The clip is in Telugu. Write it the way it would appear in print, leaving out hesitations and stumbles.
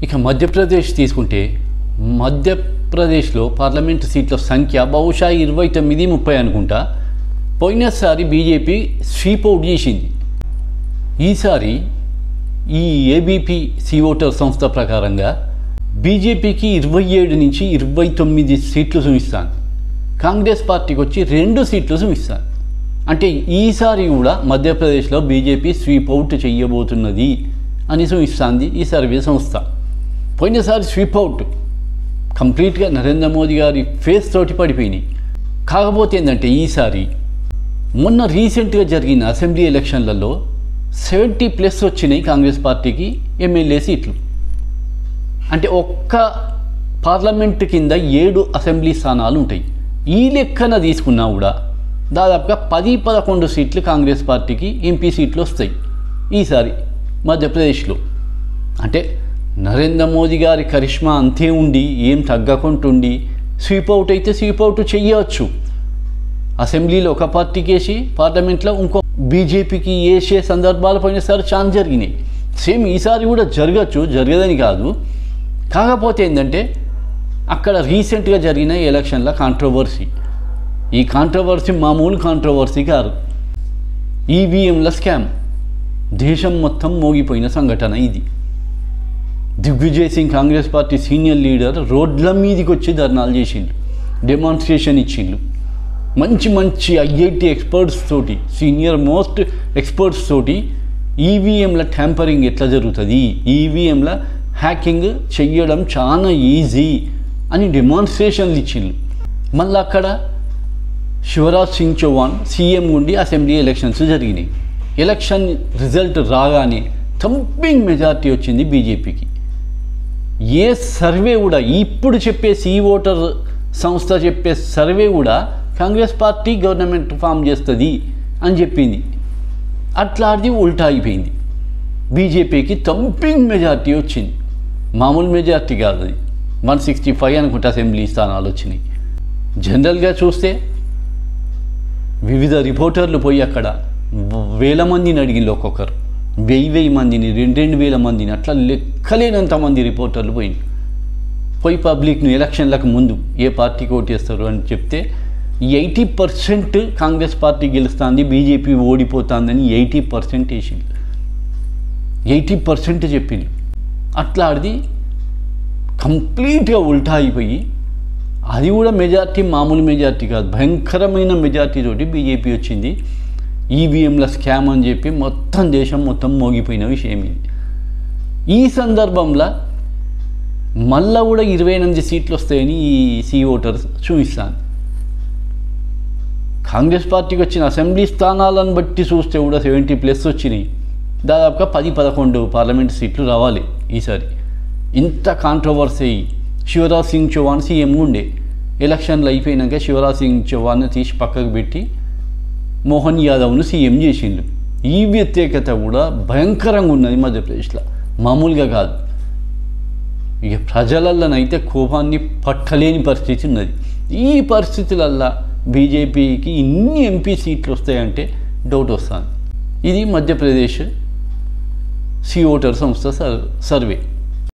ఇక మధ్యప్రదేశ్ తీసుకుంటే మధ్యప్రదేశ్లో పార్లమెంటు సీట్ల సంఖ్య బహుశా 29-30 అనుకుంటా. పోయినసారి బీజేపీ స్వీప్ అవుట్ చేసింది. ఈసారి ఈ ఏబీపీ సి ఓటర్ సంస్థ ప్రకారంగా బీజేపీకి 27 నుంచి 29 సీట్లు చూపిస్తాను, కాంగ్రెస్ పార్టీకి వచ్చి 2 సీట్లు చూపిస్తాను. అంటే ఈసారి కూడా మధ్యప్రదేశ్లో బీజేపీ స్వీప్ అవుట్ చేయబోతున్నది అని చూపిస్తుంది ఈ సర్వే సంస్థ. పోయినసారి స్వీప్ అవుట్ కంప్లీట్గా నరేంద్ర మోదీ గారి ఫేస్ తోటి పడిపోయినాయి. కాకపోతే ఏంటంటే ఈసారి మొన్న రీసెంట్గా జరిగిన అసెంబ్లీ ఎలక్షన్లలో 70+ వచ్చినాయి కాంగ్రెస్ పార్టీకి ఎమ్మెల్యే సీట్లు. అంటే ఒక్క పార్లమెంటు కింద 7 అసెంబ్లీ స్థానాలు ఉంటాయి. ఈ లెక్కన తీసుకున్నా కూడా దాదాపుగా 10-11 సీట్లు కాంగ్రెస్ పార్టీకి ఎంపీ సీట్లు వస్తాయి ఈసారి మధ్యప్రదేశ్లో. అంటే నరేంద్ర మోదీ గారి కరిష్మా అంతే ఉండి ఏం తగ్గకుంటుండి స్వీప్ అవుట్ అయితే స్వీప్ అవుట్ చెయ్యవచ్చు. అసెంబ్లీలో ఒక పార్టీకి వేసి పార్లమెంట్లో ఇంకో బీజేపీకి వేసే సందర్భాలు పోయినసారి ఛాన్స్ జరిగినాయి. సేమ్ ఈసారి కూడా జరగచ్చు, జరగదని కాదు. కాకపోతే ఏంటంటే అక్కడ రీసెంట్గా జరిగిన ఎలక్షన్ల కాంట్రవర్సీ, ఈ కాంట్రవర్సీ మామూలు కాంట్రవర్సీ కాదు. ఈవీఎంల స్కామ్ దేశం మొత్తం మోగిపోయిన సంఘటన ఇది. Digvijay Singh Congress party senior leader రోడ్ల మీదకి వచ్చి ధర్నాలు చేసిండు, డెమాన్స్ట్రేషన్ ఇచ్చిండు. మంచి ఐఐటి ఎక్స్పర్ట్స్ తోటి, సీనియర్ మోస్ట్ ఎక్స్పర్ట్స్ తోటి ఈవీఎంల ట్యాంపరింగ్ ఎట్లా జరుగుతుంది, ఈవీఎంల హ్యాకింగ్ చెయ్యడం చాలా ఈజీ అని డెమాన్స్ట్రేషన్లు ఇచ్చిండు. మళ్ళీ అక్కడ శివరాజ్ సింగ్ చౌహాన్ సీఎం ఉండి అసెంబ్లీ ఎలక్షన్స్ జరిగినాయి. ఎలక్షన్ రిజల్ట్ రాగానే థంపింగ్ మెజార్టీ వచ్చింది బీజేపీకి. ఏ సర్వే కూడా ఇప్పుడు చెప్పే సి ఓటర్ సంస్థ చెప్పే సర్వే కూడా కాంగ్రెస్ పార్టీ గవర్నమెంట్ ఫామ్ చేస్తుంది అని చెప్పింది. అట్లాంటిది ఉల్టా అయిపోయింది. బీజేపీకి థంపింగ్ మెజార్టీ వచ్చింది. మామూలు మెజార్టీ కాదు, అది 165 అనుకుంటే అసెంబ్లీ స్థానాలు వచ్చినాయి. జనరల్గా చూస్తే వివిధ రిపోర్టర్లు పోయి అక్కడ వేల మందిని అడిగింది, ఒక్కొక్కరు 1000 మందిని, 2,000 మందిని, అట్లా లెక్కలేనంత మంది రిపోర్టర్లు పోయి పబ్లిక్ను ఎలక్షన్లకు ముందు ఏ పార్టీకి ఓటేస్తారు అని చెప్తే 80% కాంగ్రెస్ పార్టీ గెలుస్తుంది, బీజేపీ ఓడిపోతుందని 80% వేసింది. 80% చెప్పింది. అట్లాంటిది కంప్లీట్గా ఉల్టా అయిపోయి అది కూడా మెజార్టీ మామూలు మెజార్టీ కాదు, భయంకరమైన మెజార్టీ తోటి బీజేపీ వచ్చింది. ఈవీఎంల స్కామ్ అని చెప్పి మొత్తం దేశం మొత్తం మోగిపోయిన విషయం ఇది. ఈ సందర్భంలో మళ్ళా కూడా 28 సీట్లు వస్తాయని ఈ సి ఓటర్స్ చూపిస్తాను. కాంగ్రెస్ పార్టీకి వచ్చిన అసెంబ్లీ స్థానాలను బట్టి చూస్తే కూడా 70+ వచ్చినాయి. దాదాపుగా 10-11 పార్లమెంట్ సీట్లు రావాలి ఈసారి. ఇంత కాంట్రవర్సీ. శివరాజ్ సింగ్ చౌహాన్ సీఎం ఉండే, ఎలక్షన్లు అయిపోయినాక శివరాజ్ సింగ్ చౌహాన్ తీసి పక్కకు పెట్టి మోహన్ యాదవ్ను సీఎం చేసిండు. ఈ వ్యతిరేకత కూడా భయంకరంగా ఉన్నది మధ్యప్రదేశ్లో, మామూలుగా కాదు. ఇక ప్రజలలోనైతే కోపాన్ని పట్టలేని పరిస్థితి ఉన్నది. ఈ పరిస్థితులల్లో బీజేపీకి ఇన్ని ఎంపీ సీట్లు వస్తాయంటే డౌట్ వస్తుంది. ఇది మధ్యప్రదేశ్ సి ఓటర్ సంస్థ సర్వే.